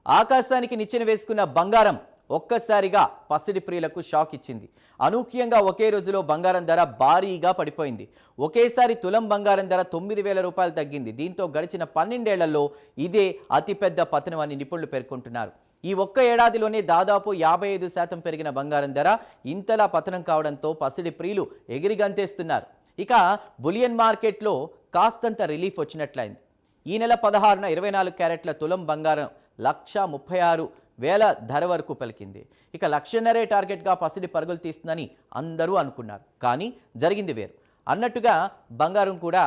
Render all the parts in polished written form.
ఆకాశానికి నిచ్చెన వేసుకున్న బంగారం ఒక్కసారిగా పసిడి ప్రియులకు షాక్ ఇచ్చింది. అనూహ్యంగా ఒకే రోజులో బంగారం ధర భారీగా పడిపోయింది. ఒకేసారి తులం బంగారం ధర 9,000 రూపాయలు తగ్గింది. దీంతో గడిచిన 12 ఏళ్లలో ఇదే అతిపెద్ద పతనం అని నిపుణులు పేర్కొంటున్నారు. ఈ ఒక్క ఏడాదిలోనే దాదాపు 55% పెరిగిన బంగారం ధర ఇంతలా పతనం కావడంతో పసిడి ప్రియులు ఎగిరిగంతేస్తున్నారు. ఇక బులియన్ మార్కెట్లో కాస్తంత రిలీఫ్ వచ్చినట్లయింది. ఈ నెల 16న 24 క్యారెట్ల తులం బంగారం 1,36,000 ధర వరకు పలికింది. ఇక 1,50,000 టార్గెట్గా పసిడి పరుగులు తీస్తుందని అందరూ అనుకున్నారు. కానీ జరిగింది వేరు. అన్నట్టుగా బంగారం కూడా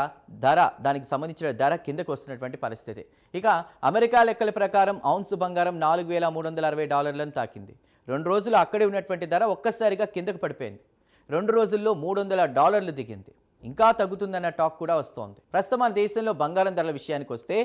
దానికి సంబంధించిన ధర కిందకు వస్తున్నటువంటి పరిస్థితి. ఇక అమెరికా లెక్కల ప్రకారం ఔన్స్ బంగారం $4,360 తాకింది. 2 రోజులు అక్కడే ఉన్నటువంటి ధర ఒక్కసారిగా కిందకు పడిపోయింది. 2 రోజుల్లో $300 దిగింది. ఇంకా తగ్గుతుందన్న టాక్ కూడా వస్తోంది. ప్రస్తుతం మన దేశంలో బంగారం ధరల విషయానికి వస్తే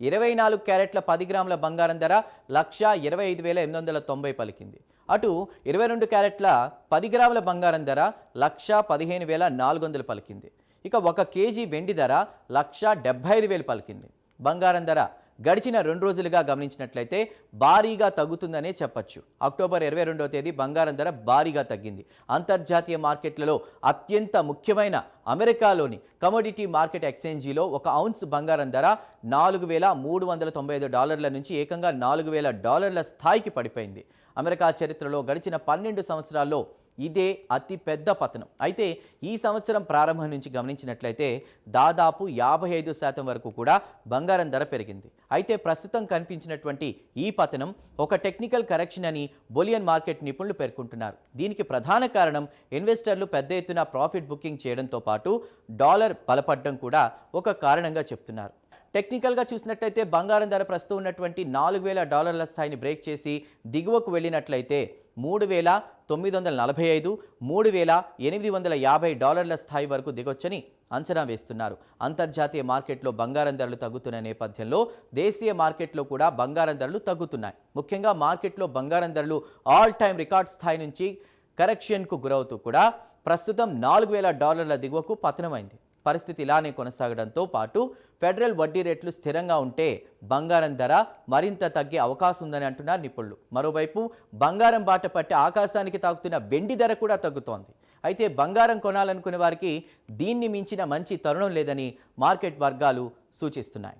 24 క్యారెట్ల 10 గ్రాముల బంగారం ధర 1,25,890 పలికింది. అటు 22 క్యారెట్ల 10 గ్రాముల బంగారం ధర 1,15,400 పలికింది. ఇక 1 కేజీ వెండి ధర 1,75,000 పలికింది. బంగారం ధర గడిచిన 2 రోజులుగా గమనించినట్లయితే భారీగా తగ్గుతుందనే చెప్పొచ్చు. అక్టోబర్ 22వ తేదీ బంగారం ధర భారీగా తగ్గింది. అంతర్జాతీయ మార్కెట్లలో అత్యంత ముఖ్యమైన అమెరికాలోని కమోడిటీ మార్కెట్ ఎక్స్చేంజీలో 1 ఔన్స్ బంగారం ధర $4,395 నుంచి ఏకంగా $4,000 స్థాయికి పడిపోయింది. అమెరికా చరిత్రలో గడిచిన 12 సంవత్సరాల్లో ఇదే అతి పెద్ద పతనం. అయితే ఈ సంవత్సరం ప్రారంభం నుంచి గమనించినట్లయితే దాదాపు 55% వరకు కూడా బంగారం ధర పెరిగింది. అయితే ప్రస్తుతం కనిపించినటువంటి ఈ పతనం ఒక టెక్నికల్ కరెక్షన్ అని బులియన్ మార్కెట్ నిపుణులు పేర్కొంటున్నారు. దీనికి ప్రధాన కారణం ఇన్వెస్టర్లు పెద్ద ఎత్తున ప్రాఫిట్ బుకింగ్ చేయడంతో పాటు డాలర్ బలపడడం కూడా ఒక కారణంగా చెప్తున్నారు. టెక్నికల్గా చూసినట్లయితే బంగారం ధర ప్రస్తుతం ఉన్నటువంటి $4,000 స్థాయిని బ్రేక్ చేసి దిగువకు వెళ్ళినట్లయితే 3,945, 3,850 స్థాయి వరకు దిగొచ్చని అంచనా వేస్తున్నారు. అంతర్జాతీయ మార్కెట్లో బంగారం ధరలు తగ్గుతున్న నేపథ్యంలో దేశీయ మార్కెట్లో కూడా బంగారం ధరలు తగ్గుతున్నాయి. ముఖ్యంగా మార్కెట్లో బంగారం ధరలు ఆల్ టైమ్ రికార్డ్ స్థాయి నుంచి కరెక్షన్కు గురవుతూ కూడా ప్రస్తుతం $4,000 దిగువకు పతనమైంది. పరిస్థితి ఇలానే కొనసాగడంతో పాటు ఫెడరల్ వడ్డీ రేట్లు స్థిరంగా ఉంటే బంగారం ధర మరింత తగ్గే అవకాశం ఉందని అంటున్నారు నిపుణులు. మరోవైపు బంగారం బాట పట్టి ఆకాశానికి తాకుతున్న వెండి ధర కూడా తగ్గుతోంది. అయితే బంగారం కొనాలనుకునే వారికి దీన్ని మించిన మంచి తరుణం లేదని మార్కెట్ వర్గాలు సూచిస్తున్నాయి.